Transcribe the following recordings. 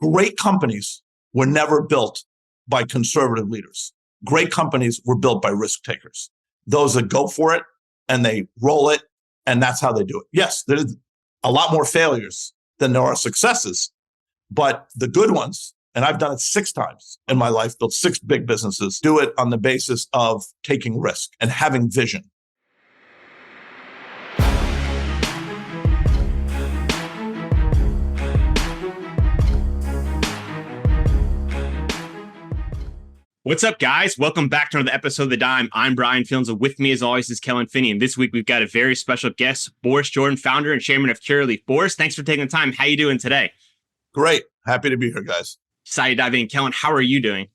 Great companies were never built by conservative leaders. Great companies were built by risk takers, those that go for it and they roll it, and that's how they do it. Yes, there's a lot more failures than there are successes, but the good ones, and I've done it 6 times in my life, built 6 big businesses, do it on the basis of taking risk and having vision. What's up, guys? Welcome back to another episode of The Dime. I'm Brian Fields, and with me, as always, is Kellen Finney. And this week, we've got a very special guest, Boris Jordan, founder and chairman of Curaleaf. Boris, thanks for taking the time. How you doing today? Great. Happy to be here, guys. Excited to dive in. Kellen, how are you doing?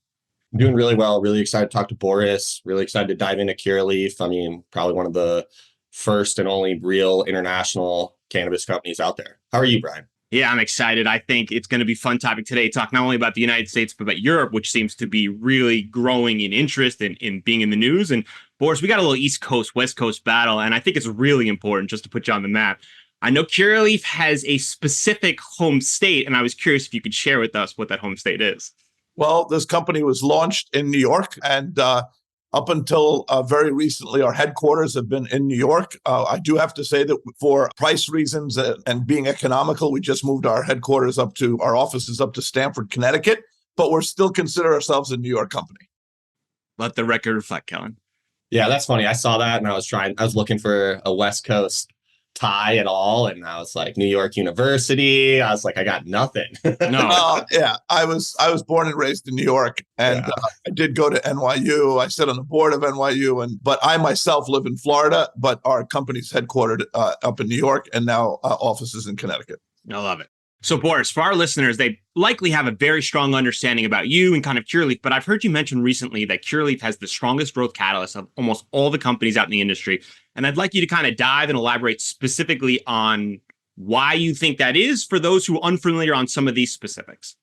I'm doing really well. Really excited to talk to Boris. Really excited to dive into Curaleaf. I mean, probably one of the first and only real international cannabis companies out there. How are you, Brian? Yeah, I'm excited. I think it's going to be a fun topic today. Talk not only about the United States, but about Europe, which seems to be really growing in interest in being in the news. And Boris, we got a little East Coast, West Coast battle, and I think it's really important just to put you on the map. I know Curaleaf has a specific home state, and I was curious if you could share with us what that home state is. Well, this company was launched in New York, and up until very recently, our headquarters have been in New York. I do have to say that for price reasons and being economical, we just moved our offices up to Stamford, Connecticut, but we're still consider ourselves a New York company. Let the record reflect, Kellen. Yeah, that's funny. I saw that and I was looking for a West Coast tie at all. And I was like, New York University. I was like, I got nothing. No. Yeah, I was born and raised in New York, and I did go to NYU. I sit on the board of NYU, but I myself live in Florida, but our company's headquartered up in New York, and now offices in Connecticut. I love it. So, Boris, for our listeners, they likely have a very strong understanding about you and kind of Curaleaf, but I've heard you mention recently that Curaleaf has the strongest growth catalyst of almost all the companies out in the industry. And I'd like you to kind of dive and elaborate specifically on why you think that is for those who are unfamiliar on some of these specifics.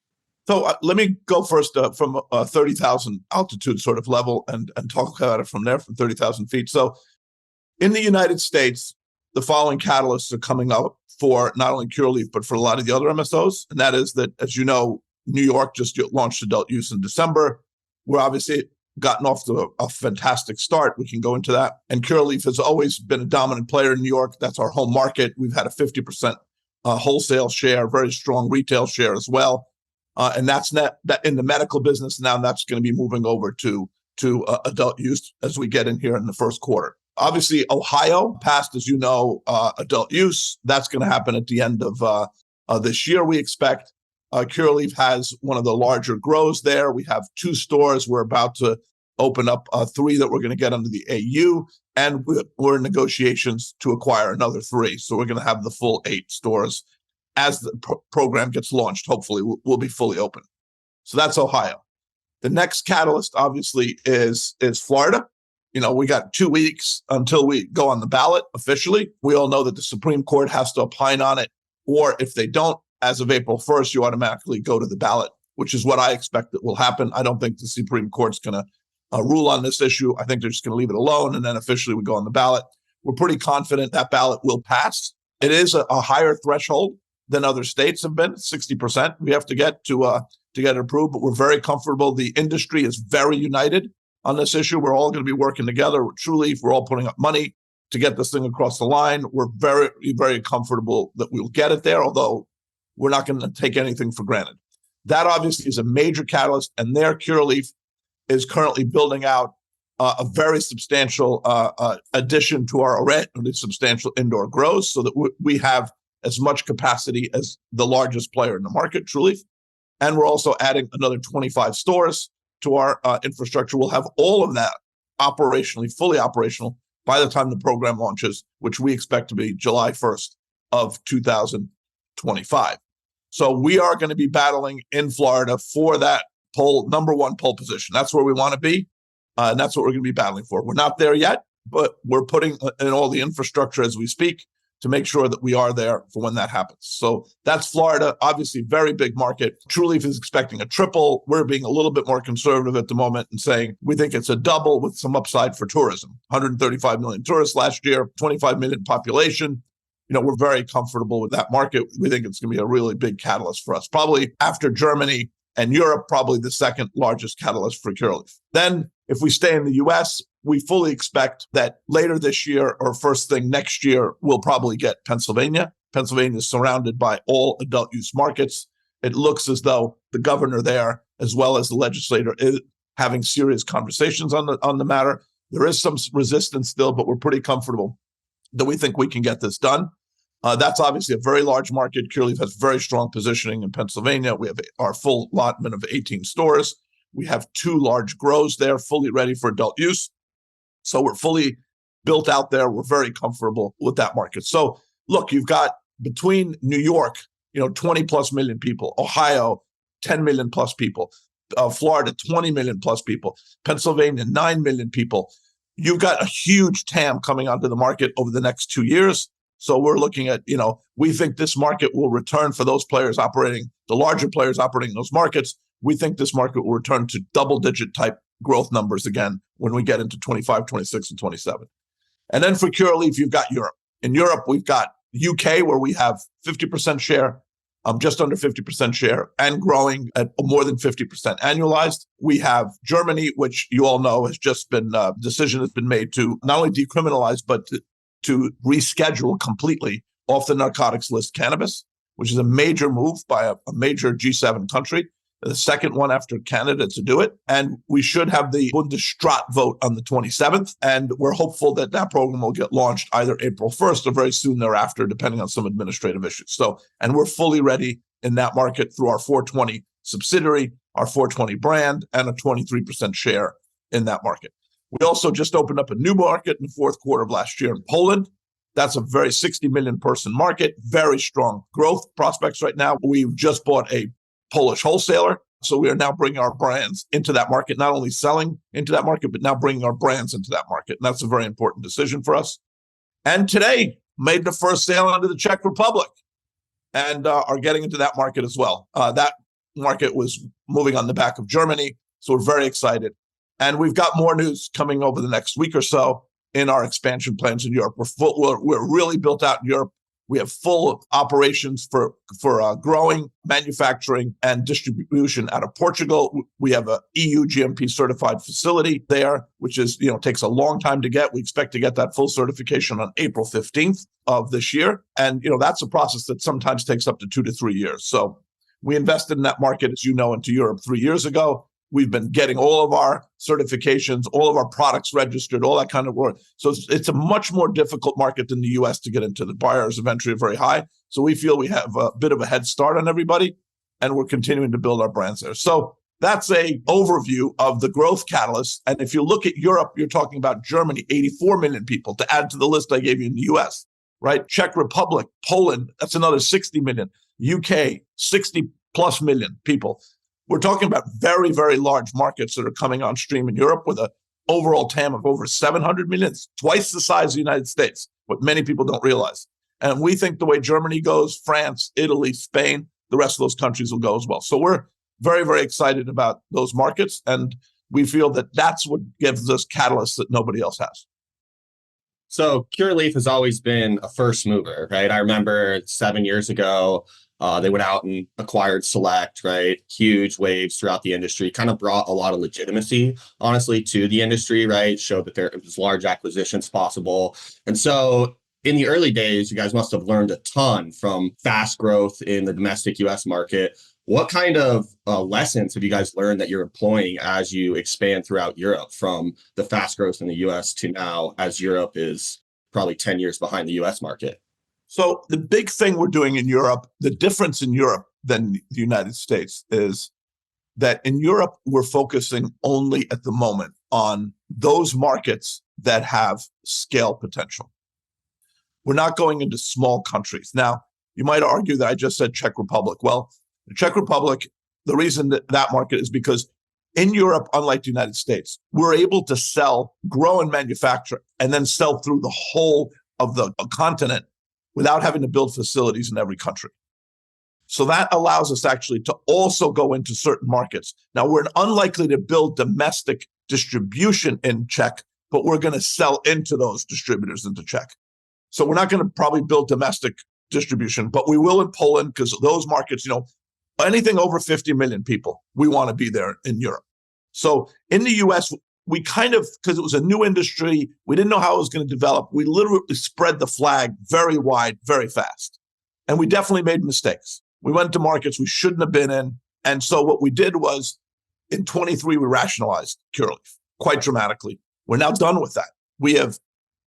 So let me go first from 30,000 altitude sort of level and talk about it from there, from 30,000 feet. So in the United States, the following catalysts are coming up for not only Curaleaf, but for a lot of the other MSOs. And that is that, as you know, New York just launched adult use in December. We're obviously gotten off to a fantastic start. We can go into that. And Curaleaf has always been a dominant player in New York. That's our home market. We've had a 50% wholesale share, very strong retail share as well. And that's that in the medical business now. That's going to be moving over to adult use as we get in here in the first quarter. Obviously, Ohio passed, as you know, adult use. That's going to happen at the end of this year, we expect. Curaleaf has one of the larger grows there. We have 2 stores. We're about to open up 3 that we're going to get under the AU, and we're in negotiations to acquire another 3. So we're going to have the full 8 stores as the program gets launched. Hopefully, we'll be fully open. So that's Ohio. The next catalyst, obviously, is Florida. You know, we got 2 weeks until we go on the ballot officially. We all know that the Supreme Court has to opine on it, or if they don't, as of April 1st, you automatically go to the ballot, which is what I expect that will happen. I don't think the Supreme Court's going to rule on this issue. I think they're just going to leave it alone, and then officially we go on the ballot. We're pretty confident that ballot will pass. It is a higher threshold than other states have been, 60% we have to get to get it approved, but we're very comfortable. The industry is very united on this issue. We're all going to be working together. Truly, we're all putting up money to get this thing across the line. We're very, very comfortable that we'll get it there, although we're not going to take anything for granted. That obviously is a major catalyst, and there Curaleaf is currently building out a very substantial addition to our already substantial indoor grows so that we have as much capacity as the largest player in the market, Curaleaf. And we're also adding another 25 stores to our infrastructure. We'll have all of that fully operational by the time the program launches, which we expect to be July 1st of 2025. So we are going to be battling in Florida for that number 1 pole position. That's where we want to be. And that's what we're going to be battling for. We're not there yet, but we're putting in all the infrastructure as we speak to make sure that we are there for when that happens. So that's Florida, obviously very big market. Curaleaf is expecting a triple. We're being a little bit more conservative at the moment and saying we think it's a double with some upside for tourism. 135 million tourists last year, 25 million population. we're very comfortable with that market. We think it's going to be a really big catalyst for us. Probably after Germany and Europe, probably the second largest catalyst for Curaleaf. Then if we stay in the US, we fully expect that later this year or first thing next year, we'll probably get Pennsylvania. Pennsylvania is surrounded by all adult use markets. It looks as though the governor there, as well as the legislator, is having serious conversations on the matter. There is some resistance still, but we're pretty comfortable that we think we can get this done. That's obviously a very large market. Curaleaf has very strong positioning in Pennsylvania. We have our full allotment of 18 stores. We have 2 large grows there, fully ready for adult use. So we're fully built out there. We're very comfortable with that market. So look, you've got between New York, 20 plus million people, Ohio, 10 million plus people, Florida, 20 million plus people, Pennsylvania, 9 million people. You've got a huge TAM coming onto the market over the next 2 years. So we're looking at, we think this market will return for those players operating, the larger players operating in those markets. We think this market will return to double-digit type growth numbers again when we get into 25, 26, and 27. And then for Curaleaf, you've got Europe. In Europe, we've got UK, where we have 50% share, just under 50% share, and growing at more than 50% annualized. We have Germany, which you all know has just been, decision has been made to not only decriminalize, but to reschedule completely off the narcotics list cannabis, which is a major move by a major G7 country, the second one after Canada to do it. And we should have the Bundesrat vote on the 27th. And we're hopeful that that program will get launched either April 1st or very soon thereafter, depending on some administrative issues. And we're fully ready in that market through our 420 subsidiary, our 420 brand, and a 23% share in that market. We also just opened up a new market in the fourth quarter of last year in Poland. That's a very 60 million person market, very strong growth prospects right now. We've just bought a Polish wholesaler. So we are now bringing our brands into that market, not only selling into that market, but now bringing our brands into that market. And that's a very important decision for us. And today made the first sale into the Czech Republic and are getting into that market as well. That market was moving on the back of Germany. So we're very excited. And we've got more news coming over the next week or so in our expansion plans in Europe. We're really built out in Europe. We have full operations for growing, manufacturing, and distribution out of Portugal. We have a EU GMP certified facility there, which is, takes a long time to get. We expect to get that full certification on April 15th of this year. And, that's a process that sometimes takes up to 2 to 3 years. So we invested in that market, as you know, into Europe 3 years ago. We've been getting all of our certifications, all of our products registered, all that kind of work. So it's a much more difficult market than the US to get into. The barriers of entry are very high. So we feel we have a bit of a head start on everybody, and we're continuing to build our brands there. So that's a overview of the growth catalyst. And if you look at Europe, you're talking about Germany, 84 million people, to add to the list I gave you in the US, right? Czech Republic, Poland, that's another 60 million. UK, 60 plus million people. We're talking about very, very large markets that are coming on stream in Europe with an overall TAM of over 700 million, twice the size of the United States, what many people don't realize. And we think the way Germany goes, France, Italy, Spain, the rest of those countries will go as well. So we're very, very excited about those markets. And we feel that that's what gives us catalysts that nobody else has. So Curaleaf has always been a first mover, right? I remember 7 years ago, they went out and acquired Select, right? Huge waves throughout the industry, kind of brought a lot of legitimacy, honestly, to the industry, right? Showed that there was large acquisitions possible. And so in the early days, you guys must have learned a ton from fast growth in the domestic US market. What kind of lessons have you guys learned that you're employing as you expand throughout Europe, from the fast growth in the US to now, as Europe is probably 10 years behind the US market? So the big thing we're doing in Europe, the difference in Europe than the United States, is that in Europe, we're focusing only at the moment on those markets that have scale potential. We're not going into small countries. Now, you might argue that I just said Czech Republic. Well, the Czech Republic, the reason that that market is because in Europe, unlike the United States, we're able to sell, grow and manufacture, and then sell through the whole of the continent without having to build facilities in every country. So that allows us actually to also go into certain markets. Now, we're unlikely to build domestic distribution in Czech, but we're going to sell into those distributors into Czech. So we're not going to probably build domestic distribution, but we will in Poland because those markets, anything over 50 million people, we want to be there in Europe. So in the US, we kind of, because it was a new industry, we didn't know how it was going to develop. We literally spread the flag very wide, very fast. And we definitely made mistakes. We went to markets we shouldn't have been in. And so what we did was in 23, we rationalized Curaleaf quite dramatically. We're now done with that. We have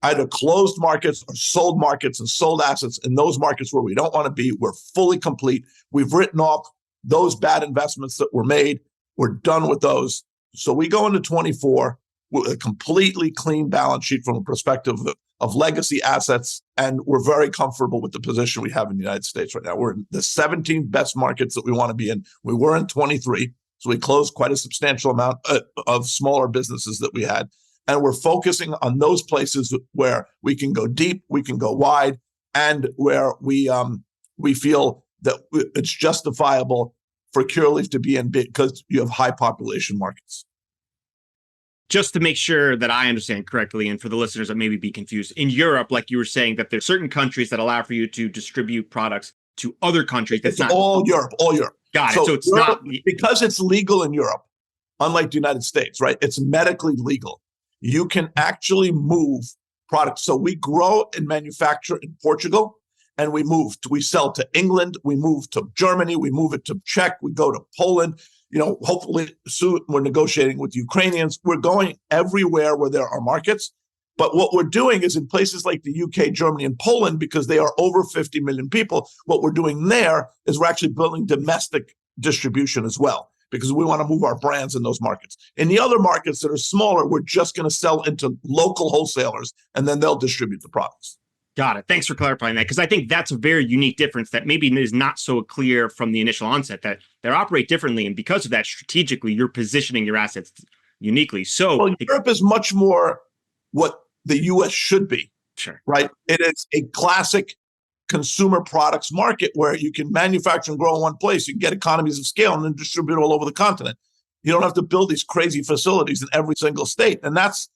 either closed markets or sold markets and sold assets in those markets where we don't want to be. We're fully complete. We've written off those bad investments that were made. We're done with those. So we go into 24 with a completely clean balance sheet from a perspective of legacy assets. And we're very comfortable with the position we have in the United States right now. We're in the 17 best markets that we want to be in. We were in 23. So we closed quite a substantial amount of smaller businesses that we had. And we're focusing on those places where we can go deep, we can go wide, and where we feel that it's justifiable for Curaleaf to be in because you have high population markets. Just to make sure that I understand correctly, and for the listeners that maybe be confused, in Europe, like you were saying, that there's certain countries that allow for you to distribute products to other countries. It's not all Europe. Got it. So it's Europe, not because it's legal in Europe, unlike the United States, right? It's medically legal. You can actually move products. So we grow and manufacture in Portugal, and we sell to England, we move to Germany, we move it to Czech, we go to Poland. Hopefully soon we're negotiating with Ukrainians. We're going everywhere where there are markets. But what we're doing is in places like the UK, Germany, and Poland, because they are over 50 million people, what we're doing there is we're actually building domestic distribution as well, because we want to move our brands in those markets. In the other markets that are smaller, we're just going to sell into local wholesalers, and then they'll distribute the products. Got it. Thanks for clarifying that, because I think that's a very unique difference that maybe is not so clear from the initial onset, that they operate differently. And because of that, strategically, you're positioning your assets uniquely. So Europe is much more what the U.S. should be. Sure. Right? It is a classic consumer products market where you can manufacture and grow in one place. You can get economies of scale and then distribute all over the continent. You don't have to build these crazy facilities in every single state. And that's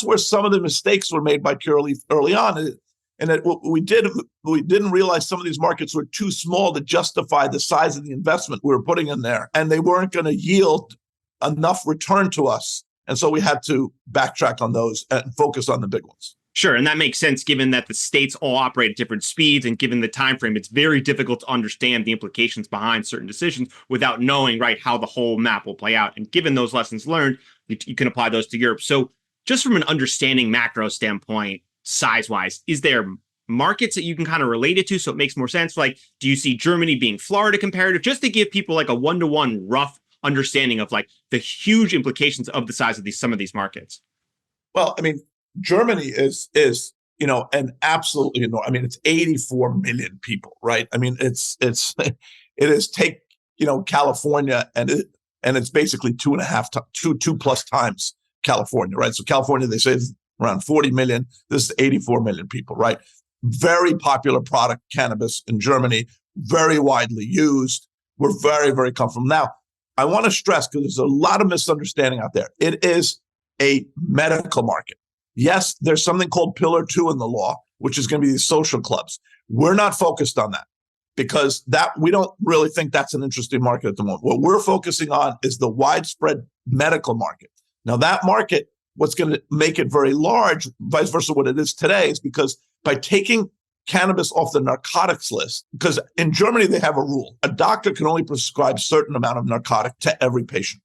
where some of the mistakes were made by Curaleaf early on. And what we didn't realize some of these markets were too small to justify the size of the investment we were putting in there. And they weren't going to yield enough return to us. And so we had to backtrack on those and focus on the big ones. Sure. And that makes sense, given that the states all operate at different speeds, and given the time frame, it's very difficult to understand the implications behind certain decisions without knowing, right, how the whole map will play out. And given those lessons learned, you can apply those to Europe. So just from an understanding macro standpoint, size-wise, is there markets that you can kind of relate it to so it makes more sense? Like, do you see Germany being Florida comparative, just to give people like a one-to-one rough understanding of like the huge implications of the size of some of these markets? Well, I mean, Germany is an absolutely enormous. I mean, it's 84 million people, right? I mean, it is take California and it's basically 2+ times California, right? So California, they say, is around 40 million. This is 84 million people, right? Very popular product, cannabis in Germany, very widely used. We're very, very comfortable. Now, I want to stress, because there's a lot of misunderstanding out there. It is a medical market. Yes, there's something called Pillar 2 in the law, which is going to be these social clubs. We're not focused on that, because we don't really think that's an interesting market at the moment. What we're focusing on is the widespread medical market. Now, that market, what's going to make it very large, vice versa what it is today, is because by taking cannabis off the narcotics list, because in Germany, they have a rule. A doctor can only prescribe a certain amount of narcotic to every patient.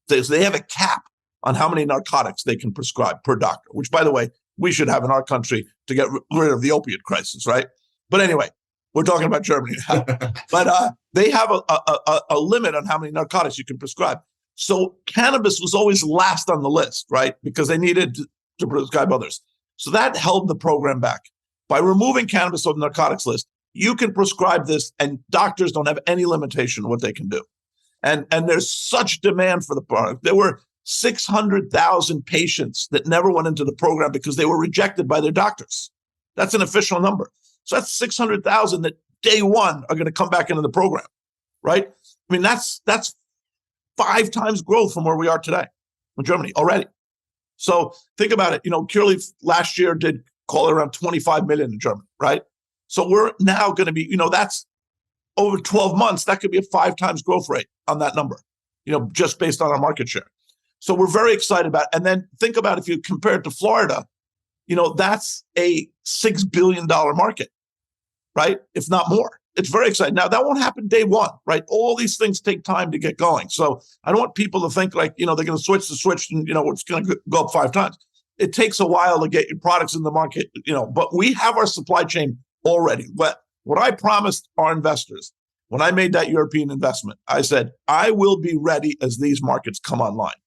They have a cap on how many narcotics they can prescribe per doctor, which, by the way, we should have in our country to get rid of the opiate crisis, right? But anyway, we're talking about Germany now. But they have a limit on how many narcotics you can prescribe. So cannabis was always last on the list, right? Because they needed to prescribe others. So that held the program back. By removing cannabis off the narcotics list, you can prescribe this, and doctors don't have any limitation on what they can do. And there's such demand for the product. There were 600,000 patients that never went into the program because they were rejected by their doctors. That's an official number. So that's 600,000 that day one are going to come back into the program, right? I mean, that's 5 times growth from where we are today in Germany already. So think about it. Curaleaf last year did call it around 25 million in Germany, right? So we're now going to be, that's over 12 months, that could be a 5 times growth rate on that number, just based on our market share. So we're very excited about it. And then think about if you compare it to Florida, that's a $6 billion market, right? If not more. It's very exciting. Now, that won't happen day one, right? All these things take time to get going. So I don't want people to think like, they're going to switch the switch and, it's going to go up 5 times. It takes a while to get your products in the market, but we have our supply chain already. What I promised our investors when I made that European investment, I said, I will be ready as these markets come online.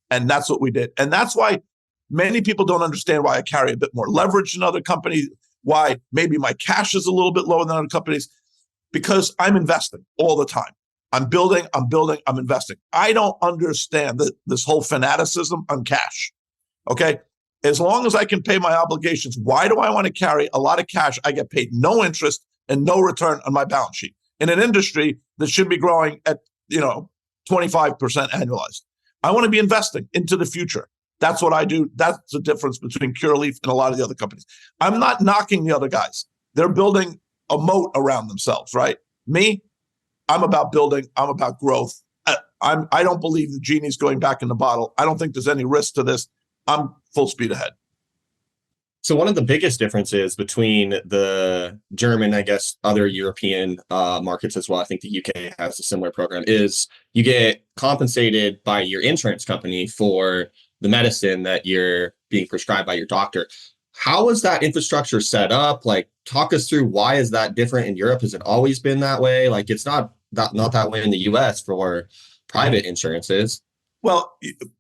And that's what we did. And that's why many people don't understand why I carry a bit more leverage than other companies, why maybe my cash is a little bit lower than other companies, because I'm investing all the time. I'm building, I'm investing. I don't understand this whole fanaticism on cash. Okay. As long as I can pay my obligations, why do I want to carry a lot of cash? I get paid no interest and no return on my balance sheet in an industry that should be growing at, 25% annualized. I want to be investing into the future. That's what I do. That's the difference between Curaleaf and a lot of the other companies. I'm not knocking the other guys. They're building a moat around themselves, right? Me, I'm about building. I'm about growth. I don't believe the genie's going back in the bottle. I don't think there's any risk to this. I'm full speed ahead. So one of the biggest differences between the German, I guess, other European markets as well, I think the UK has a similar program, is you get compensated by your insurance company for the medicine that you're being prescribed by your doctor. How is that infrastructure set up? Like, talk us through, why is that different in Europe? Has it always been that way? Like, it's not that way in the US for private insurances. Well,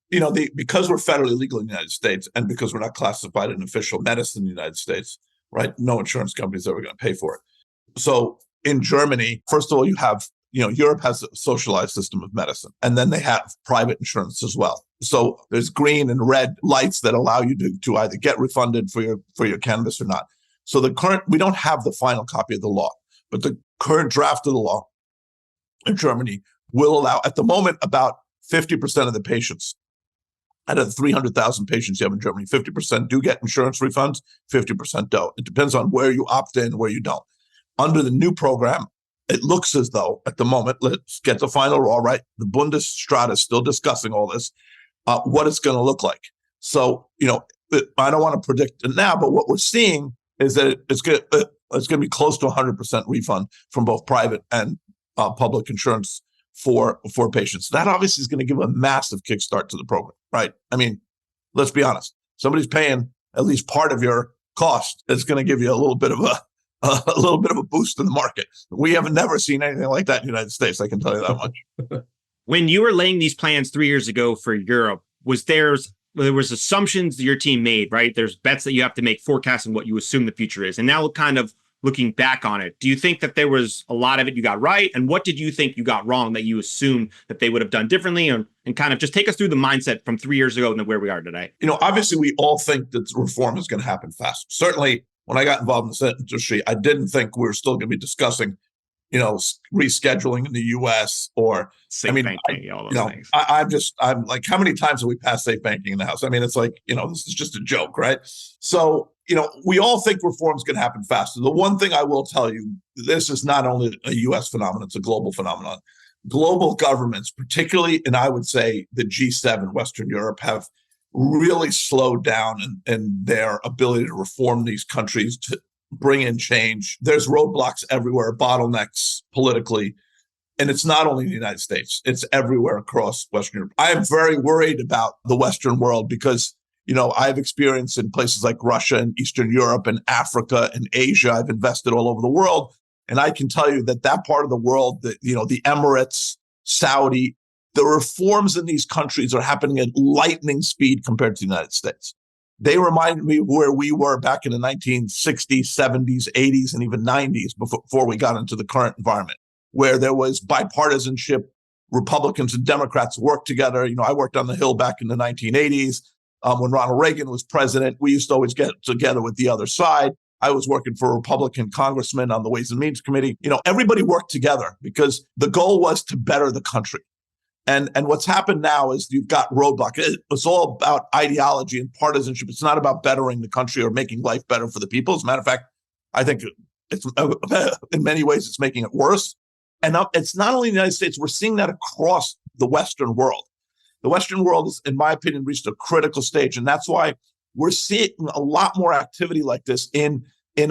because we're federally legal in the United States and because we're not classified an official medicine in the United States, right? No insurance company is ever going to pay for it. So in Germany, first of all, you have, Europe has a socialized system of medicine, and then they have private insurance as well. So there's green and red lights that allow you to either get refunded for your cannabis or not. So we don't have the final copy of the law, but the current draft of the law in Germany will allow, at the moment, about 50% of the patients out of the 300,000 patients you have in Germany, 50% do get insurance refunds, 50% don't. It depends on where you opt in, where you don't. Under the new program, it looks as though, at the moment, let's get the final law, right? The Bundesrat is still discussing all this, what it's going to look like. So, I don't want to predict it now, but what we're seeing is that it's going to be close to 100% refund from both private and public insurance for patients. That obviously is going to give a massive kickstart to the program, right? I mean, let's be honest. Somebody's paying at least part of your cost. It's going to give you a little bit of a boost in the market. We have never seen anything like that in the United States. I can tell you that much. When you were laying these plans 3 years ago for Europe, there was assumptions that your team made, right? There's bets that you have to make forecasting what you assume the future is. And now kind of looking back on it, do you think that there was a lot of it you got right? And what did you think you got wrong that you assumed that they would have done differently? And kind of just take us through the mindset from 3 years ago and where we are today. Obviously, we all think that reform is going to happen fast. Certainly, when I got involved in this industry, I didn't think we were still going to be discussing, rescheduling in the U.S. or safe banking, all those things. I'm like, how many times have we passed safe banking in the House? I mean, it's like, this is just a joke, right? So, we all think reform is going to happen faster. The one thing I will tell you, this is not only a U.S. phenomenon, it's a global phenomenon. Global governments, particularly, and I would say the G7, Western Europe, have really slowed down in their ability to reform these countries, to bring in change. There's roadblocks everywhere, bottlenecks politically. And it's not only in the United States, it's everywhere across Western Europe. I am very worried about the Western world because, I have experience in places like Russia and Eastern Europe and Africa and Asia. I've invested all over the world. And I can tell you that part of the world, the Emirates, Saudi, the reforms in these countries are happening at lightning speed compared to the United States. They remind me where we were back in the 1960s, 70s, 80s, and even 90s before we got into the current environment, where there was bipartisanship. Republicans and Democrats worked together. I worked on the Hill back in the 1980s. When Ronald Reagan was president, we used to always get together with the other side. I was working for a Republican congressman on the Ways and Means Committee. Everybody worked together because the goal was to better the country. And what's happened now is you've got roadblock. It's all about ideology and partisanship. It's not about bettering the country or making life better for the people. As a matter of fact, I think it's in many ways it's making it worse. And it's not only in the United States, we're seeing that across the Western world. The Western world has, in my opinion, reached a critical stage. And that's why we're seeing a lot more activity like this in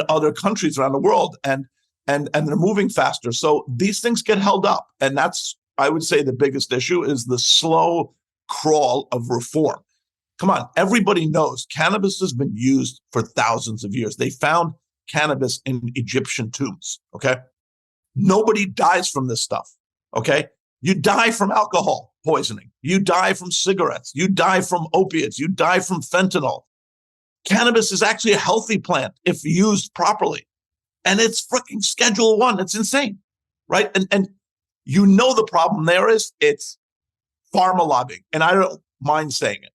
other countries around the world. And they're moving faster. So these things get held up. And that's, I would say, the biggest issue is the slow crawl of reform. Come on, everybody knows cannabis has been used for thousands of years. They found cannabis in Egyptian tombs, okay? Nobody dies from this stuff, okay? You die from alcohol poisoning. You die from cigarettes. You die from opiates. You die from fentanyl. Cannabis is actually a healthy plant if used properly. And it's freaking Schedule 1. It's insane, right? And you know the problem there is it's pharma lobbying. And I don't mind saying it.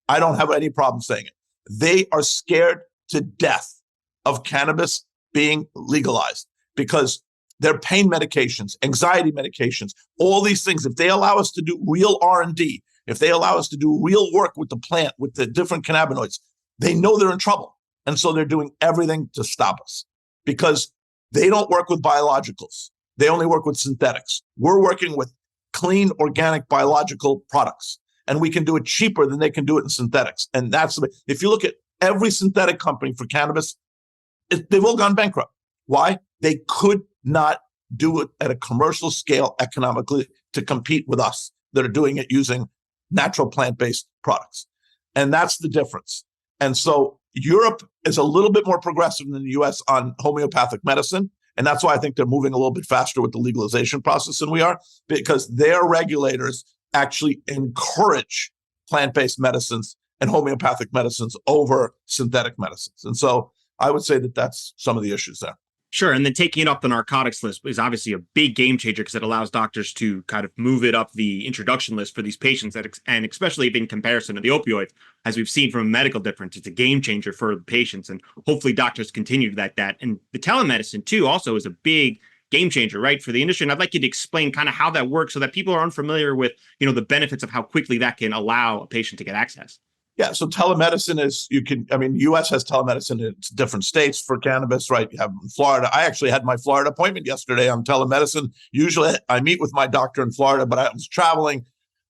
I don't have any problem saying it. They are scared to death of cannabis being legalized because they're pain medications, anxiety medications, all these things. If they allow us to do real R&D, if they allow us to do real work with the plant, with the different cannabinoids, they know they're in trouble. And so they're doing everything to stop us because they don't work with biologicals. They only work with synthetics. We're working with clean, organic, biological products, and we can do it cheaper than they can do it in synthetics. And that's if you look at every synthetic company for cannabis, they've all gone bankrupt. Why? They could not do it at a commercial scale economically to compete with us that are doing it using natural plant-based products. And that's the difference. And so Europe is a little bit more progressive than the US on homeopathic medicine. And that's why I think they're moving a little bit faster with the legalization process than we are, because their regulators actually encourage plant-based medicines and homeopathic medicines over synthetic medicines. And so I would say that that's some of the issues there. Sure. And then taking it up the narcotics list is obviously a big game changer because it allows doctors to kind of move it up the introduction list for these patients, and especially in comparison to the opioids, as we've seen from a medical difference, it's a game changer for the patients. And hopefully doctors continue that. And the telemedicine, too, also is a big game changer, right, for the industry. And I'd like you to explain kind of how that works so that people are unfamiliar with, the benefits of how quickly that can allow a patient to get access. Yeah, so telemedicine is, U.S. has telemedicine in different states for cannabis, right? You have in Florida. I actually had my Florida appointment yesterday on telemedicine. Usually I meet with my doctor in Florida, but I was traveling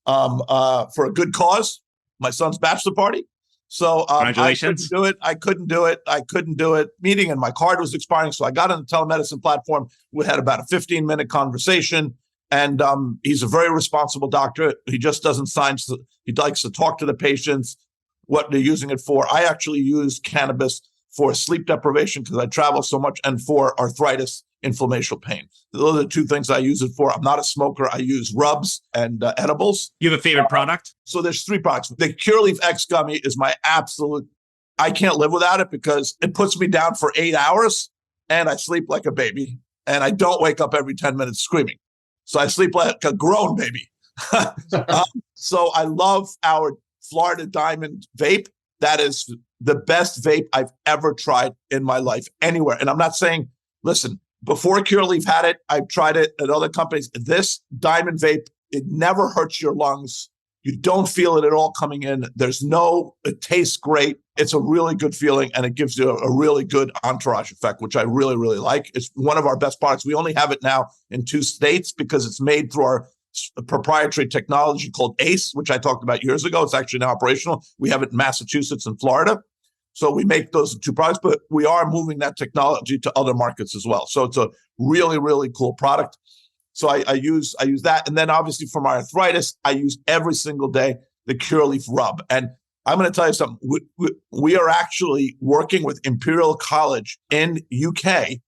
for a good cause, my son's bachelor party. So congratulations. I couldn't do it. Meeting and my card was expiring. So I got on the telemedicine platform. We had about a 15-minute conversation. And he's a very responsible doctor. He just doesn't sign. He likes to talk to the patients, what they're using it for. I actually use cannabis for sleep deprivation because I travel so much, and for arthritis, inflammation, pain. Those are the two things I use it for. I'm not a smoker. I use rubs and edibles. You have a favorite product? So there's 3 products. The Curaleaf X gummy is my absolute, I can't live without it because it puts me down for 8 hours and I sleep like a baby and I don't wake up every 10 minutes screaming. So I sleep like a grown baby. So I love our Florida Diamond vape. That is the best vape I've ever tried in my life anywhere. And I'm not saying, listen, before Curaleaf had it, I've tried it at other companies. This Diamond vape, it never hurts your lungs. You don't feel it at all coming in. It tastes great. It's a really good feeling, and it gives you a really good entourage effect, which I really, really like. It's one of our best products. We only have it now in 2 states because it's made through our proprietary technology called ACE, which I talked about years ago. It's actually now operational. We have it in Massachusetts and Florida. So we make those 2 products, but we are moving that technology to other markets as well. So it's a really, really cool product. So I use that. And then obviously for my arthritis, I use every single day the Curaleaf rub. And I'm going to tell you something. We are actually working with Imperial College in UK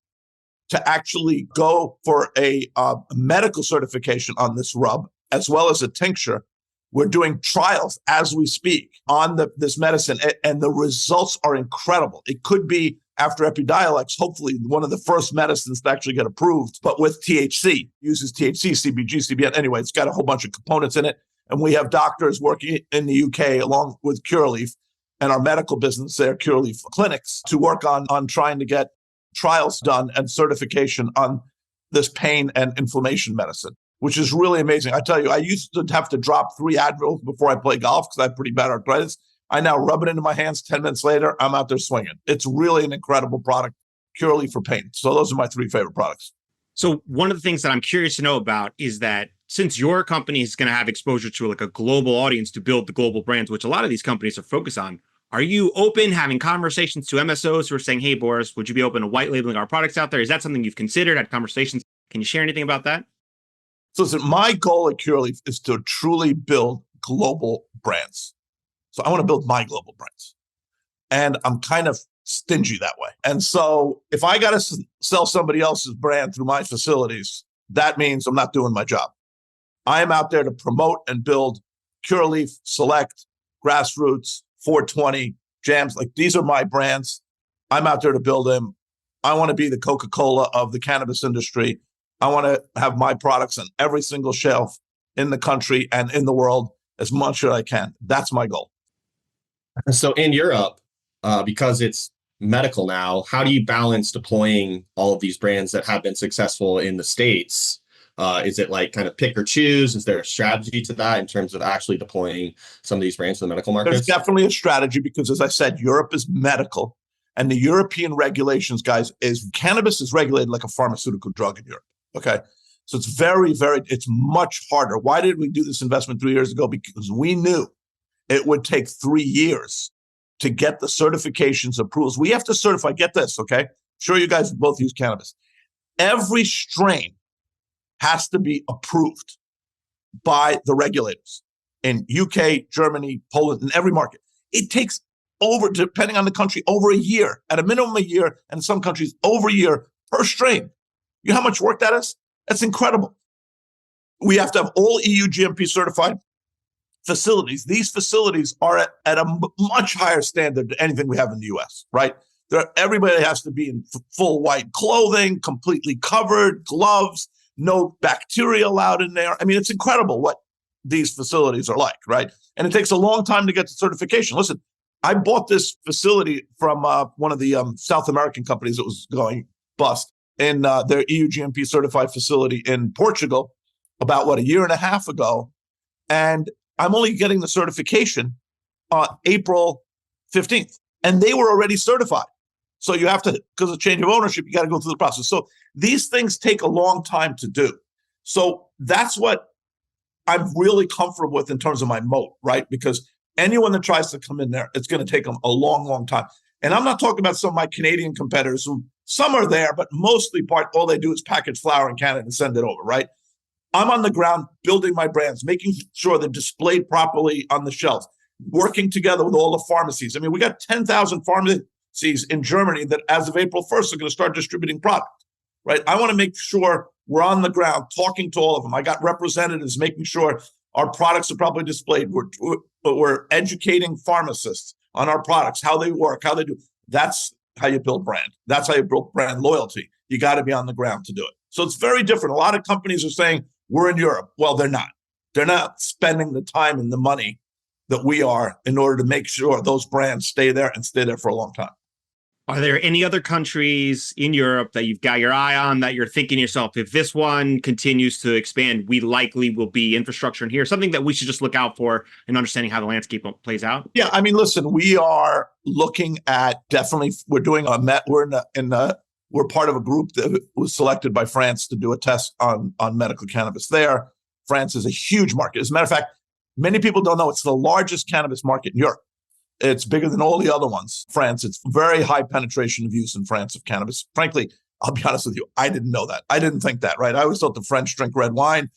to actually go for a medical certification on this rub, as well as a tincture. We're doing trials as we speak on this medicine, and the results are incredible. It could be, after Epidiolex, hopefully one of the first medicines to actually get approved, but with THC. Uses THC, CBG, CBN. Anyway, it's got a whole bunch of components in it. And we have doctors working in the UK along with Curaleaf and our medical business there, Curaleaf clinics, to work on trying to get trials done and certification on this pain and inflammation medicine, which is really amazing. I tell you, I used to have to drop 3 Advils before I play golf because I have pretty bad arthritis. I now rub it into my hands. 10 minutes later, I'm out there swinging. It's really an incredible product, Curaleaf for pain. So those are my 3 favorite products. So one of the things that I'm curious to know about is that since your company is going to have exposure to like a global audience to build the global brands, which a lot of these companies are focused on, are you open having conversations to MSOs who are saying, hey, Boris, would you be open to white labeling our products out there? Is that something you've considered, had conversations? Can you share anything about that? So listen, my goal at Curaleaf is to truly build global brands. So I want to build my global brands. And I'm kind of stingy that way. And so if I got to sell somebody else's brand through my facilities, that means I'm not doing my job. I am out there to promote and build Curaleaf, Select, Grassroots, 420, Jams. Like these are my brands. I'm out there to build them. I want to be the Coca-Cola of the cannabis industry. I want to have my products on every single shelf in the country and in the world as much as I can. That's my goal. So in Europe, because it's medical now, how do you balance deploying all of these brands that have been successful in the States? Is it like kind of pick or choose? Is there a strategy to that in terms of actually deploying some of these brands to the medical markets? There's definitely a strategy because, as I said, Europe is medical. And the European regulations, guys, is cannabis is regulated like a pharmaceutical drug in Europe. Okay. So it's it's much harder. Why did we do this investment 3 years ago? Because we knew it would take 3 years to get the certifications, approvals. We have to certify, get this, okay? Sure, you guys both use cannabis. Every strain has to be approved by the regulators in UK, Germany, Poland, in every market. It takes depending on the country, over a year, at a minimum a year, and in some countries over a year per strain. You know how much work that is? That's incredible. We have to have all EU GMP certified facilities. These facilities are at a much higher standard than anything we have in the US, right? Everybody has to be in full white clothing, completely covered, gloves, no bacteria allowed in there. I mean, it's incredible what these facilities are like, right? And it takes a long time to get to certification. Listen, I bought this facility from one of the South American companies that was going bust in their EU GMP certified facility in Portugal about, a year and a half ago. And I'm only getting the certification on April 15th. And they were already certified. So you have to, because of change of ownership, you got to go through the process. So these things take a long time to do. So that's what I'm really comfortable with in terms of my moat, right? Because anyone that tries to come in there, it's going to take them a long, long time. And I'm not talking about some of my Canadian competitors who some are there, but mostly all they do is package flower in Canada and send it over, right? I'm on the ground building my brands, making sure they're displayed properly on the shelves, working together with all the pharmacies. I mean, we got 10,000 pharmacies in Germany that as of April 1st are going to start distributing product, right? I want to make sure we're on the ground talking to all of them. I got representatives making sure our products are properly displayed. We're educating pharmacists on our products, how they work, how they do. That's how you build brand. That's how you build brand loyalty. You got to be on the ground to do it. So it's very different. A lot of companies are saying we're in Europe. Well, they're not. They're not spending the time and the money that we are in order to make sure those brands stay there and stay there for a long time. Are there any other countries in Europe that you've got your eye on that you're thinking to yourself, if this one continues to expand, we likely will be infrastructure in here, something that we should just look out for in understanding how the landscape plays out? Yeah, I mean, listen, we are looking at we're doing we're part of a group that was selected by France to do a test on medical cannabis there. France is a huge market. As a matter of fact, many people don't know it's the largest cannabis market in Europe. It's bigger than all the other ones. France, it's very high penetration of use in France of cannabis. Frankly, I'll be honest with you, I didn't know that. I didn't think that, right? I always thought the French drink red wine.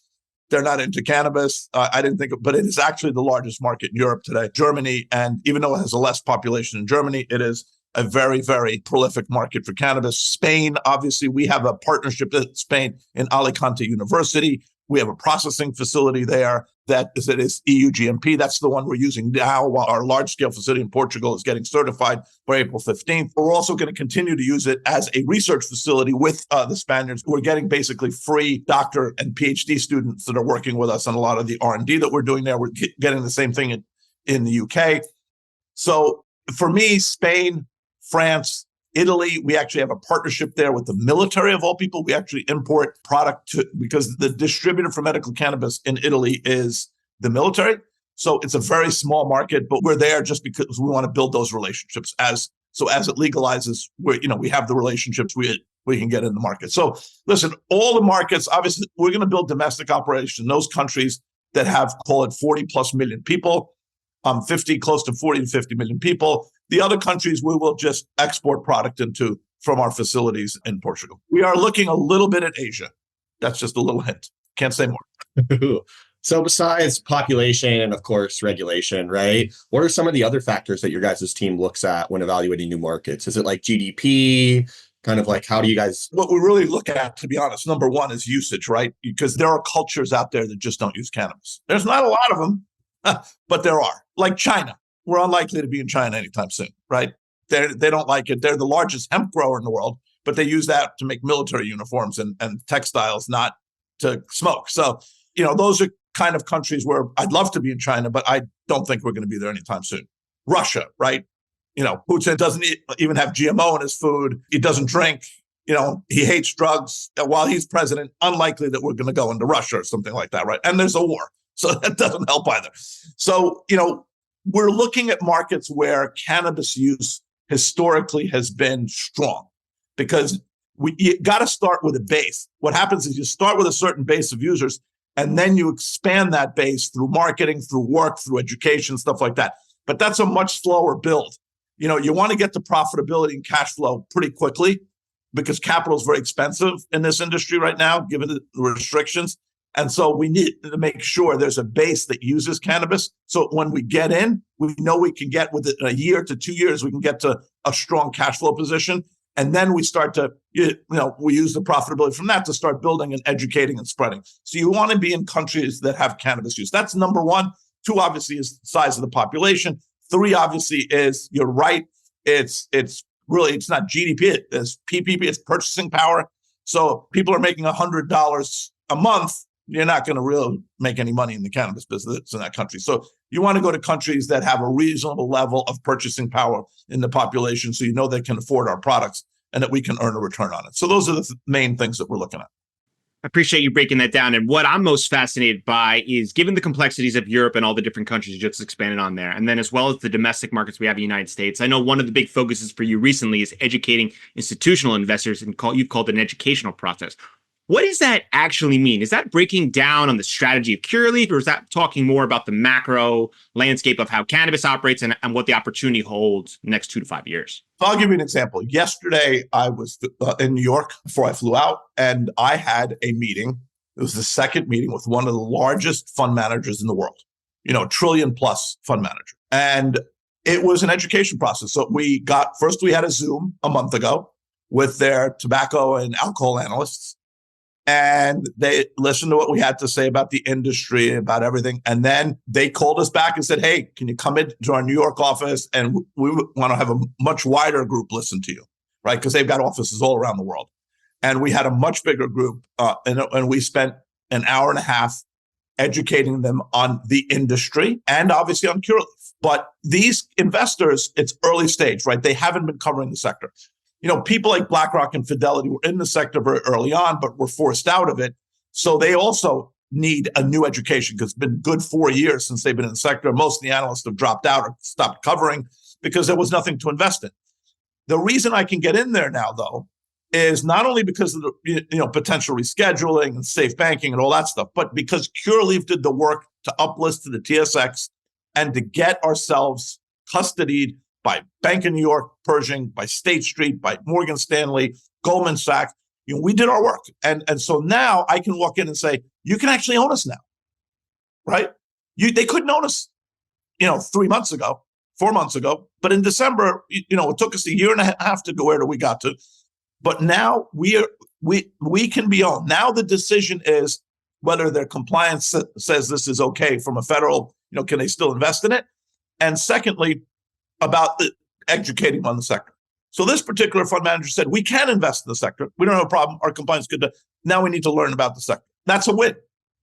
They're not into cannabis. I didn't think, but it is actually the largest market in Europe today. Germany, and even though it has a less population in Germany, it is a very, very prolific market for cannabis. Spain, obviously, we have a partnership with Spain in Alicante University. We have a processing facility there that is EU GMP. That's the one we're using now while our large-scale facility in Portugal is getting certified by April 15th. We're also going to continue to use it as a research facility with the Spaniards. We're getting basically free doctor and PhD students that are working with us on a lot of the R&D that we're doing there. We're getting the same thing in the UK. So for me, Spain, France, Italy, we actually have a partnership there with the military of all people. We actually import product because the distributor for medical cannabis in Italy is the military. So it's a very small market, but we're there just because we want to build those relationships. As it legalizes, we have the relationships we can get in the market. So listen, all the markets, obviously, we're going to build domestic operations in those countries that have, call it 40 plus million people, close to 40 to 50 million people. The other countries we will just export product into from our facilities in Portugal. We are looking a little bit at Asia. That's just a little hint. Can't say more. So besides population and, of course, regulation, right? What are some of the other factors that your guys' team looks at when evaluating new markets? Is it like GDP? Kind of like, how do you guys... What we really look at, to be honest, number one is usage, right? Because there are cultures out there that just don't use cannabis. There's not a lot of them, but there are. Like China. We're unlikely to be in China anytime soon, right? They don't like it. They're the largest hemp grower in the world, but they use that to make military uniforms and textiles, not to smoke. So, those are kind of countries where I'd love to be in China, but I don't think we're going to be there anytime soon. Russia, right? Putin doesn't even have GMO in his food. He doesn't drink. He hates drugs. While he's president, unlikely that we're going to go into Russia or something like that, right? And there's a war. So that doesn't help either. So, we're looking at markets where cannabis use historically has been strong because you got to start with a base. What happens is you start with a certain base of users, and then you expand that base through marketing, through work, through education, stuff like that. But that's a much slower build. You want to get to profitability and cash flow pretty quickly because capital is very expensive in this industry right now, given the restrictions. And so we need to make sure there's a base that uses cannabis. So when we get in, we know we can get within a year to 2 years, we can get to a strong cash flow position. And then we start to, we use the profitability from that to start building and educating and spreading. So you want to be in countries that have cannabis use. That's number one. Two, obviously, is the size of the population. Three, obviously, is you're right. It's not GDP. It's PPP. It's purchasing power. So people are making $100 a month. You're not going to really make any money in the cannabis business in that country. So you want to go to countries that have a reasonable level of purchasing power in the population so they can afford our products and that we can earn a return on it. So those are the main things that we're looking at. I appreciate you breaking that down. And what I'm most fascinated by is, given the complexities of Europe and all the different countries you just expanded on there, and then as well as the domestic markets we have in the United States, I know one of the big focuses for you recently is educating institutional investors, and you've called it an educational process. What does that actually mean? Is that breaking down on the strategy of Curaleaf, or is that talking more about the macro landscape of how cannabis operates and what the opportunity holds next 2 to 5 years? I'll give you an example. Yesterday, I was in New York before I flew out, and I had a meeting. It was the second meeting with one of the largest fund managers in the world, $1 trillion plus fund manager. And it was an education process. So we had a Zoom a month ago with their tobacco and alcohol analysts. And they listened to what we had to say about the industry, about everything. And then they called us back and said, hey, can you come into our New York office? And we want to have a much wider group listen to you, right? Because they've got offices all around the world. And we had a much bigger group. And we spent an hour and a half educating them on the industry and obviously on Curaleaf. But these investors, it's early stage, right? They haven't been covering the sector. People like BlackRock and Fidelity were in the sector very early on, but were forced out of it. So they also need a new education because it's been good 4 years since they've been in the sector. Most of the analysts have dropped out or stopped covering because there was nothing to invest in. The reason I can get in there now, though, is not only because of the potential rescheduling and safe banking and all that stuff, but because Curaleaf did the work to uplist to the TSX and to get ourselves custodied by Bank of New York, Pershing, by State Street, by Morgan Stanley, Goldman Sachs. We did our work. And so now I can walk in and say, you can actually own us now, right? They couldn't own us, 3 months ago, 4 months ago. But in December, it took us a year and a half to go where we got to. But now we can be owned. Now the decision is whether their compliance says this is okay from a federal, can they still invest in it? And secondly, about educating on the sector. So this particular fund manager said, we can invest in the sector. We don't have a problem. Our compliance is good. Now we need to learn about the sector. That's a win,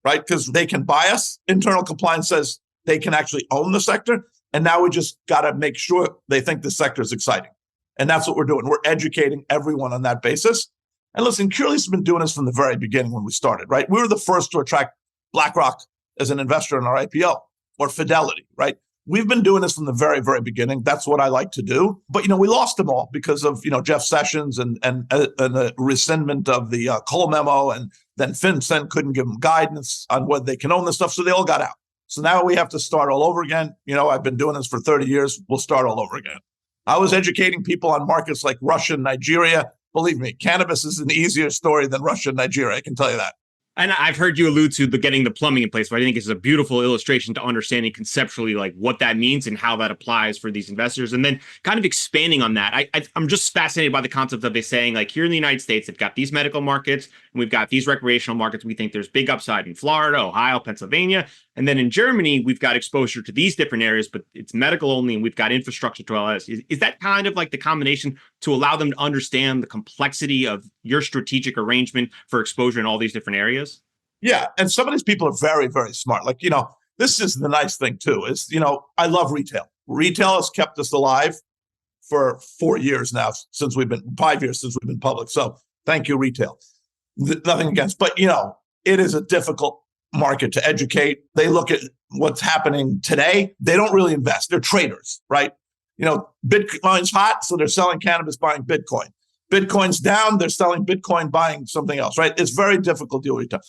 right? Because they can buy us. Internal compliance says they can actually own the sector. And now we just got to make sure they think the sector is exciting. And that's what we're doing. We're educating everyone on that basis. And listen, Curaleaf's been doing this from the very beginning when we started, right? We were the first to attract BlackRock as an investor in our IPO, or Fidelity, right? We've been doing this from the very, very beginning. That's what I like to do. But, we lost them all because of, Jeff Sessions and the rescindment of the Cole memo. And then FinCEN couldn't give them guidance on whether they can own this stuff. So they all got out. So now we have to start all over again. I've been doing this for 30 years. We'll start all over again. I was educating people on markets like Russia and Nigeria. Believe me, cannabis is an easier story than Russia and Nigeria. I can tell you that. And I've heard you allude to getting the plumbing in place, but I think it's a beautiful illustration to understanding conceptually like what that means and how that applies for these investors. And then kind of expanding on that, I'm just fascinated by the concept of it saying like here in the United States, they've got these medical markets and we've got these recreational markets. We think there's big upside in Florida, Ohio, Pennsylvania. And then in Germany, we've got exposure to these different areas, but it's medical only and we've got infrastructure to allow us. Is that kind of like the combination to allow them to understand the complexity of your strategic arrangement for exposure in all these different areas? Yeah. And some of these people are very, very smart. Like, this is the nice thing too, is, I love retail. Retail has kept us alive for 4 years now, 5 years since we've been public. So thank you, retail. Nothing against, but, it is a difficult market to educate. They look at what's happening today. They don't really invest. They're traders, right? Bitcoin's hot, so they're selling cannabis, buying Bitcoin. Bitcoin's down, they're selling Bitcoin, buying something else, right? It's very difficult to do retail.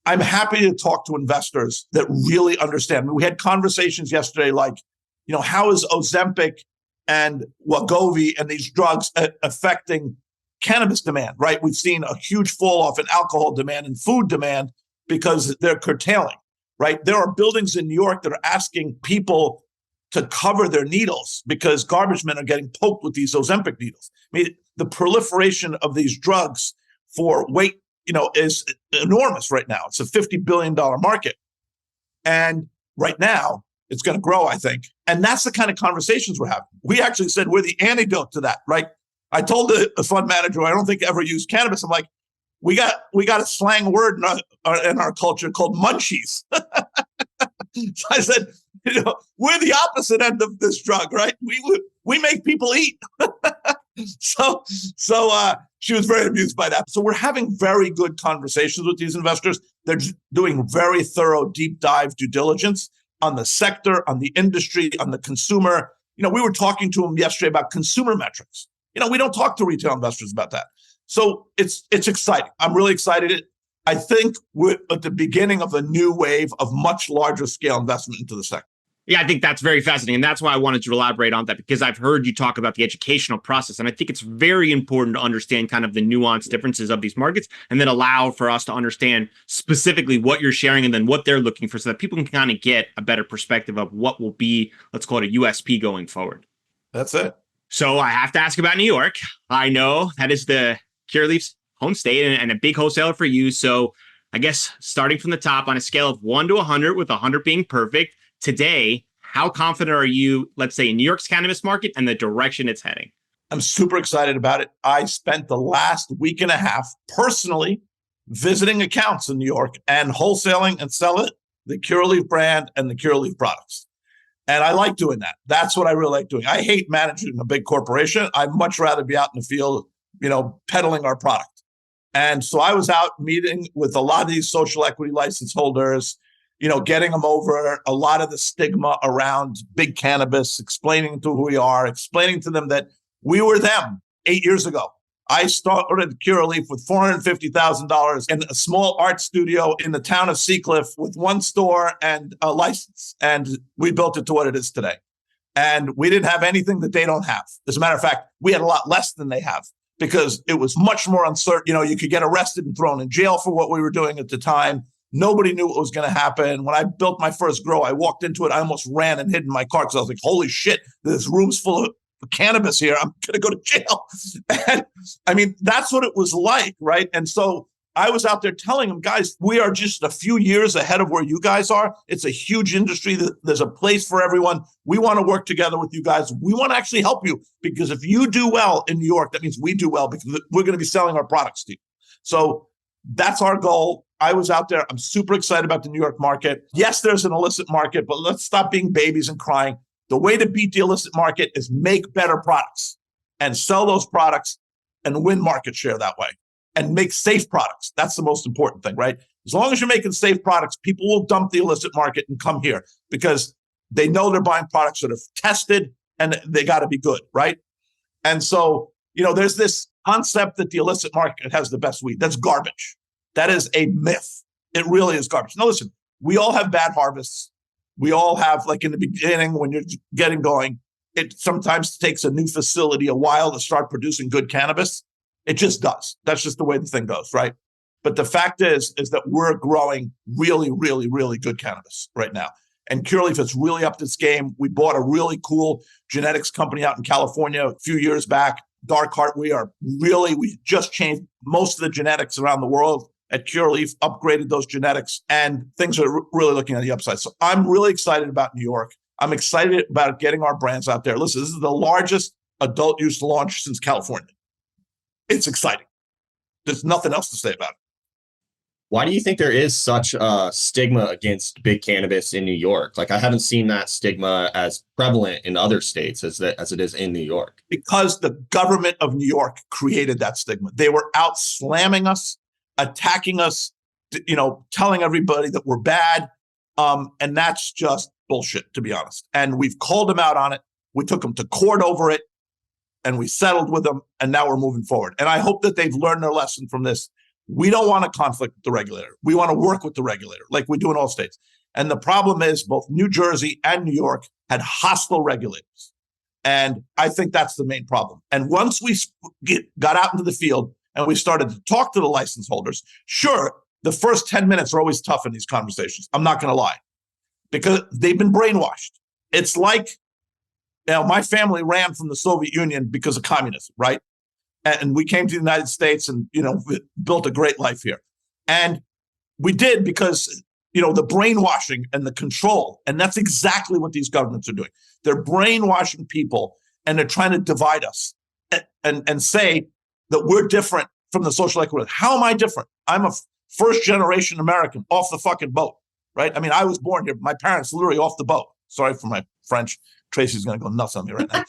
I'm happy to talk to investors that really understand. We had conversations yesterday like, how is Ozempic and Wegovy and these drugs affecting cannabis demand, right? We've seen a huge fall off in alcohol demand and food demand because they're curtailing, right? There are buildings in New York that are asking people to cover their needles because garbage men are getting poked with these Ozempic needles. I mean, the proliferation of these drugs for weight, is enormous right now. It's a $50 billion market. And right now, it's going to grow, I think. And that's the kind of conversations we're having. We actually said we're the antidote to that, right? I told the fund manager, I don't think ever used cannabis. I'm like, we got a slang word in our culture called munchies. So I said, we're the opposite end of this drug, right? We make people eat. So she was very amused by that. So we're having very good conversations with these investors. They're doing very thorough, deep dive due diligence on the sector, on the industry, on the consumer. We were talking to them yesterday about consumer metrics. We don't talk to retail investors about that. So it's exciting. I'm really excited. I think we're at the beginning of a new wave of much larger scale investment into the sector. Yeah, I think that's very fascinating. And that's why I wanted to elaborate on that, because I've heard you talk about the educational process. And I think it's very important to understand kind of the nuanced differences of these markets and then allow for us to understand specifically what you're sharing and then what they're looking for so that people can kind of get a better perspective of what will be, let's call it a USP going forward. That's it. So I have to ask about New York. I know that is the Curaleaf's home state and a big wholesaler for you. So I guess starting from the top on a scale of 1 to 100, with 100 being perfect, today, how confident are you, let's say, in New York's cannabis market and the direction it's heading? I'm super excited about it. I spent the last week and a half personally visiting accounts in New York and wholesaling and selling the Curaleaf brand and the Curaleaf products. And I like doing that. That's what I really like doing. I hate managing a big corporation. I'd much rather be out in the field, peddling our product. And so I was out meeting with a lot of these social equity license holders, getting them over a lot of the stigma around big cannabis, explaining to who we are, explaining to them that we were them 8 years ago. I started Curaleaf with $450,000 in a small art studio in the town of Seacliff with one store and a license. And we built it to what it is today. And we didn't have anything that they don't have. As a matter of fact, we had a lot less than they have because it was much more uncertain. You could get arrested and thrown in jail for what we were doing at the time. Nobody knew what was going to happen. When I built my first grow, I walked into it. I almost ran and hid in my car because I was like, holy shit, this room's full of cannabis here. I'm going to go to jail. And I mean, that's what it was like, right? And so I was out there telling them, guys, we are just a few years ahead of where you guys are. It's a huge industry. There's a place for everyone. We want to work together with you guys. We want to actually help you because if you do well in New York, that means we do well because we're going to be selling our products to you. So that's our goal. I was out there. I'm super excited about the New York market. Yes, there's an illicit market, but let's stop being babies and crying. The way to beat the illicit market is make better products. and sell those products and win market share that way and make safe products. That's the most important thing, right? As long as you're making safe products, people will dump the illicit market and come here because they know they're buying products that are tested and they got to be good, right? And so, there's this concept that the illicit market has the best weed. That's garbage. That is a myth. It really is garbage. Now, listen, we all have bad harvests. We all have, like in the beginning, when you're getting going, it sometimes takes a new facility a while to start producing good cannabis. It just does. That's just the way the thing goes, right? But the fact is that we're growing really, really, really good cannabis right now. And Curaleaf has really upped its game. We bought a really cool genetics company out in California a few years back, Dark Heart. We just changed most of the genetics around the world at Curaleaf, upgraded those genetics, and things are really looking on the upside. So I'm really excited about New York. I'm excited about getting our brands out there. Listen, this is the largest adult use launch since California. It's exciting. There's nothing else to say about it. Why do you think there is such a stigma against big cannabis in New York? Like, I haven't seen that stigma as prevalent in other states as it is in New York. Because the government of New York created that stigma. They were out slamming us, attacking us, telling everybody that we're bad. And that's just bullshit, to be honest. And we've called them out on it. We took them to court over it and we settled with them. And now we're moving forward. And I hope that they've learned their lesson from this. We don't want to conflict with the regulator. We want to work with the regulator like we do in all states. And the problem is both New Jersey and New York had hostile regulators. And I think that's the main problem. And once we got out into the field and we started to talk to the license holders, sure, the first 10 minutes are always tough in these conversations. I'm not going to lie, because they've been brainwashed. It's like, my family ran from the Soviet Union because of communism, right? And we came to the United States and, built a great life here. And we did because, the brainwashing and the control. And that's exactly what these governments are doing. They're brainwashing people and they're trying to divide us and say that we're different from the social equity. How am I different? I'm a first generation American off the fucking boat, right? I mean, I was born here. My parents literally off the boat. Sorry for my French. Tracy's going to go nuts on me right now.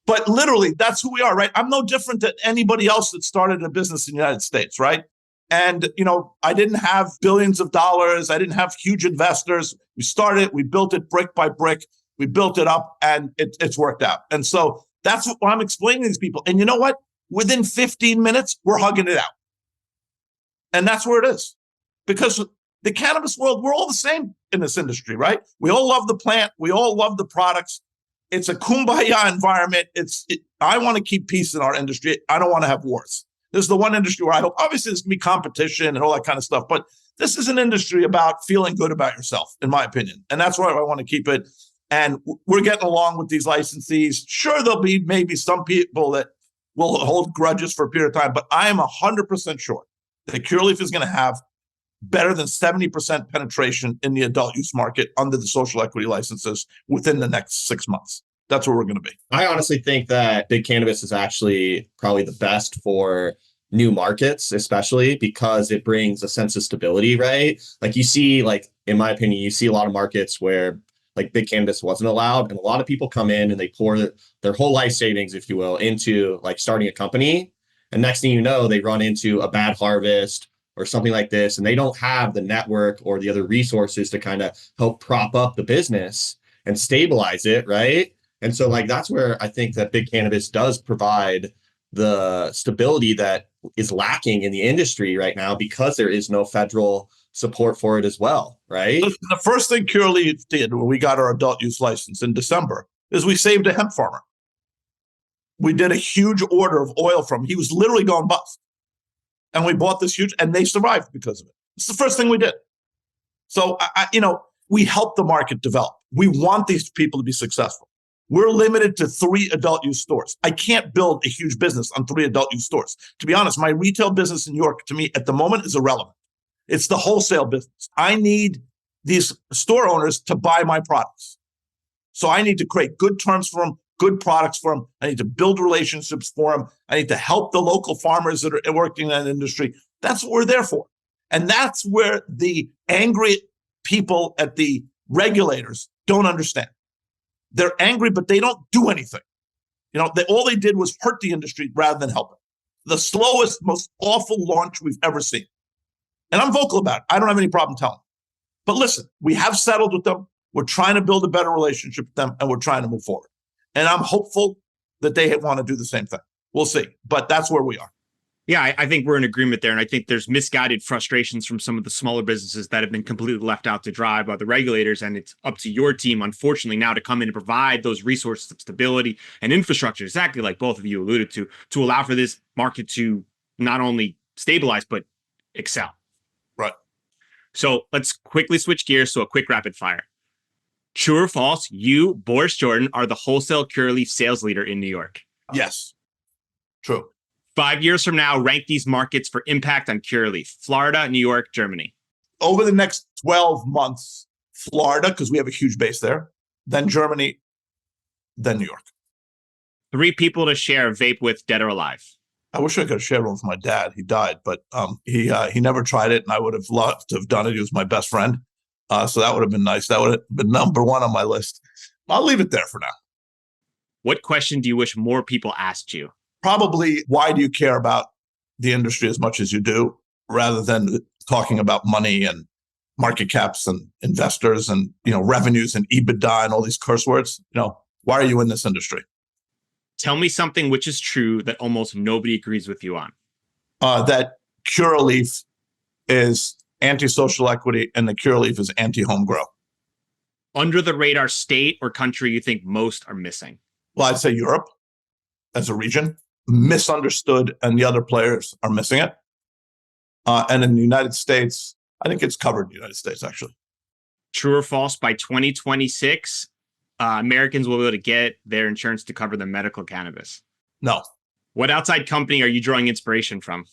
But literally, that's who we are, right? I'm no different than anybody else that started a business in the United States, right? And, I didn't have billions of dollars. I didn't have huge investors. We started, we built it brick by brick. We built it up and it's worked out. And so that's what I'm explaining to these people. And you know what? Within 15 minutes, we're hugging it out. And that's where it is. Because the cannabis world, we're all the same in this industry, right? We all love the plant. We all love the products. It's a kumbaya environment. I want to keep peace in our industry. I don't want to have wars. This is the one industry where I hope, obviously there's going to be competition and all that kind of stuff, but this is an industry about feeling good about yourself, in my opinion. And that's why I want to keep it. And we're getting along with these licensees. Sure, there'll be maybe some people that will hold grudges for a period of time, but I am 100% sure that Curaleaf is going to have better than 70% penetration in the adult use market under the social equity licenses within the next 6 months. That's where we're going to be. I honestly think that big cannabis is actually probably the best for new markets, especially because it brings a sense of stability, right? Like you see, like, in my opinion, you see a lot of markets where like big cannabis wasn't allowed. And a lot of people come in and they pour their whole life savings, if you will, into like starting a company. And next thing you know, they run into a bad harvest or something like this, and they don't have the network or the other resources to kind of help prop up the business and stabilize it, right? And so like that's where I think that big cannabis does provide the stability that is lacking in the industry right now because there is no federal support for it as well, right? Listen, the first thing Curaleaf did when we got our adult use license in December is we saved a hemp farmer. We did a huge order of oil from him. He was literally going bust. And we bought this huge, and they survived because of it. It's the first thing we did. So, we help the market develop. We want these people to be successful. We're limited to 3 adult use stores. I can't build a huge business on 3 adult use stores. To be honest, my retail business in New York, to me, at the moment, is irrelevant. It's the wholesale business. I need these store owners to buy my products. So I need to create good terms for them, good products for them. I need to build relationships for them. I need to help the local farmers that are working in that industry. That's what we're there for. And that's where the angry people at the regulators don't understand. They're angry, but they don't do anything. All they did was hurt the industry rather than help it. The slowest, most awful launch we've ever seen. And I'm vocal about it. I don't have any problem telling. But listen, we have settled with them. We're trying to build a better relationship with them, and we're trying to move forward. And I'm hopeful that they want to do the same thing. We'll see. But that's where we are. Yeah, I think we're in agreement there. And I think there's misguided frustrations from some of the smaller businesses that have been completely left out to dry by the regulators. And it's up to your team, unfortunately, now to come in and provide those resources of stability and infrastructure, exactly like both of you alluded to allow for this market to not only stabilize, but excel. Right. So let's quickly switch gears to a quick rapid fire. True or false, you, Boris Jordan, are the wholesale Curaleaf sales leader in New York? Yes. True. 5 years from now, rank these markets for impact on Curaleaf. Florida, New York, Germany. Over the next 12 months, Florida, because we have a huge base there, then Germany, then New York. 3 people to share a vape with, dead or alive. I wish I could have shared one with my dad. He died, but he never tried it, and I would have loved to have done it. He was my best friend. So that would have been nice. That would have been number 1 on my list. I'll leave it there for now. What question do you wish more people asked you? Probably, why do you care about the industry as much as you do, rather than talking about money and market caps and investors and revenues and EBITDA and all these curse words? Why are you in this industry? Tell me something which is true that almost nobody agrees with you on. That Curaleaf is anti-social equity and the Curaleaf is anti-home grow. Under the radar state or country you think most are missing? Well, I'd say Europe as a region, misunderstood, and the other players are missing it. And in the United States, I think it's covered in the United States, actually. True or false, by 2026, Americans will be able to get their insurance to cover their medical cannabis? No. What outside company are you drawing inspiration from?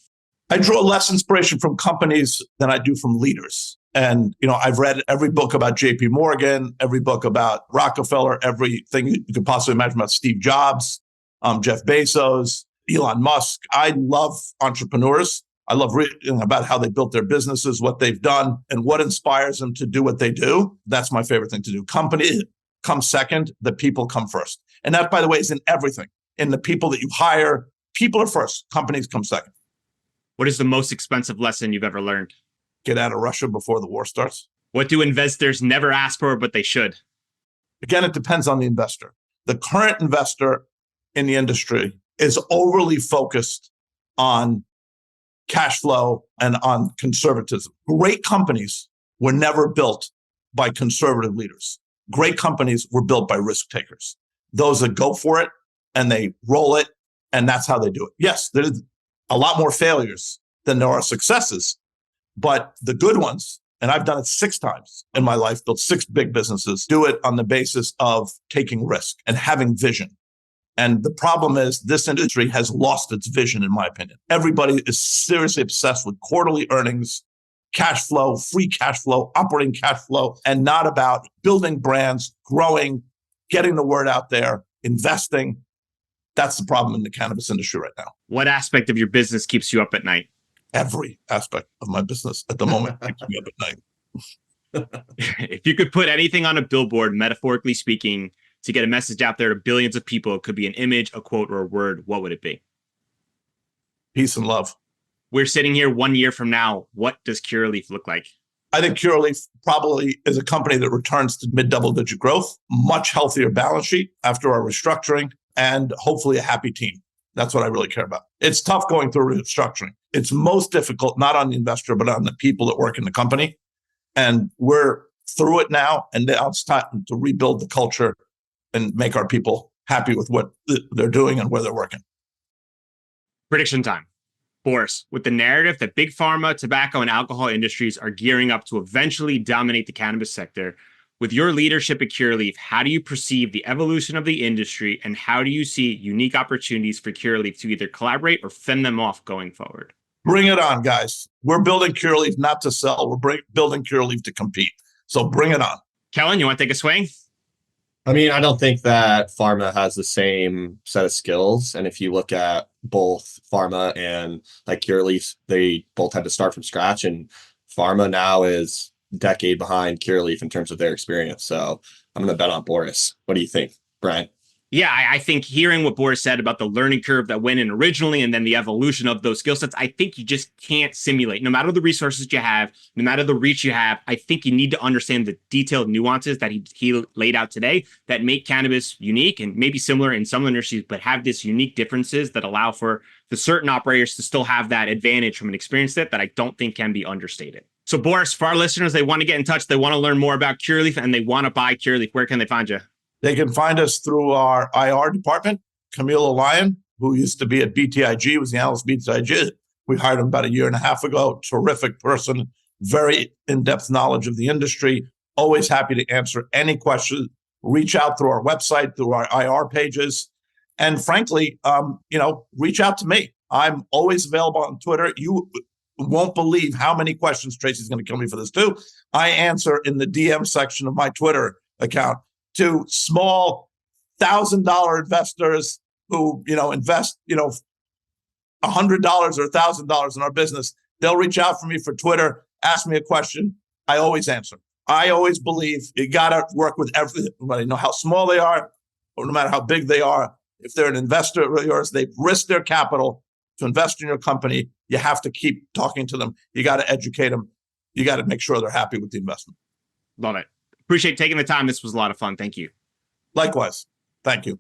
I draw less inspiration from companies than I do from leaders. And, I've read every book about JP Morgan, every book about Rockefeller, everything you could possibly imagine about Steve Jobs, Jeff Bezos, Elon Musk. I love entrepreneurs. I love reading about how they built their businesses, what they've done, and what inspires them to do what they do. That's my favorite thing to do. Company comes second, the people come first. And that, by the way, is in everything. In the people that you hire, people are first, companies come second. What is the most expensive lesson you've ever learned? Get out of Russia before the war starts. What do investors never ask for, but they should? Again, it depends on the investor. The current investor in the industry is overly focused on cash flow and on conservatism. Great companies were never built by conservative leaders. Great companies were built by risk takers. Those that go for it and they roll it, and that's how they do it. Yes, there's a lot more failures than there are successes, but the good ones, and I've done it 6 times in my life, built 6 big businesses, do it on the basis of taking risk and having vision. And the problem is this industry has lost its vision, in my opinion. Everybody is seriously obsessed with quarterly earnings, cash flow, free cash flow, operating cash flow, and not about building brands, growing, getting the word out there, investing. That's the problem in the cannabis industry right now. What aspect of your business keeps you up at night? Every aspect of my business at the moment keeps me up at night. If you could put anything on a billboard, metaphorically speaking, to get a message out there to billions of people, it could be an image, a quote, or a word, what would it be? Peace and love. We're sitting here 1 year from now. What does Curaleaf look like? I think Curaleaf probably is a company that returns to mid-double-digit growth, much healthier balance sheet after our restructuring, and hopefully a happy team. That's what I really care about. It's tough going through restructuring. It's most difficult, not on the investor, but on the people that work in the company. And we're through it now, and now it's time to rebuild the culture and make our people happy with what they're doing and where they're working. Prediction time. Boris, with the narrative that big pharma, tobacco, and alcohol industries are gearing up to eventually dominate the cannabis sector, with your leadership at Curaleaf, how do you perceive the evolution of the industry, and how do you see unique opportunities for Curaleaf to either collaborate or fend them off going forward? Bring it on, guys. We're building Curaleaf not to sell. We're building Curaleaf to compete. So bring it on. Kellen, you want to take a swing? I mean, I don't think that pharma has the same set of skills. And if you look at both pharma and like Curaleaf, they both had to start from scratch. And pharma now is decade behind Curaleaf in terms of their experience. So I'm going to bet on Boris. What do you think, Brian? Yeah, I think hearing what Boris said about the learning curve that went in originally and then the evolution of those skill sets, I think you just can't simulate. No matter the resources you have, no matter the reach you have, I think you need to understand the detailed nuances that he laid out today that make cannabis unique and maybe similar in some industries, but have this unique differences that allow for the certain operators to still have that advantage from an experience that I don't think can be understated. So Boris, for our listeners, they want to get in touch, they want to learn more about Curaleaf, and they want to buy Curaleaf. Where can they find you? They can find us through our IR department. Camila Lyon, who used to be at BTIG, was the analyst at BTIG. We hired him about a year and a half ago. Terrific person, very in-depth knowledge of the industry. Always happy to answer any question. Reach out through our website, through our IR pages. And frankly, reach out to me. I'm always available on Twitter. You won't believe how many questions Tracy's going to kill me for this too. I answer in the DM section of my Twitter account to small $1,000 investors who, invest, $100 or $1,000 in our business. They'll reach out for me for Twitter, ask me a question. I always answer. I always believe you got to work with everybody, no how small they are, or no matter how big they are. If they're an investor of yours, they've risked their capital to invest in your company. You have to keep talking to them. You got to educate them. You got to make sure they're happy with the investment. Love it. Appreciate taking the time. This was a lot of fun. Thank you. Likewise. Thank you.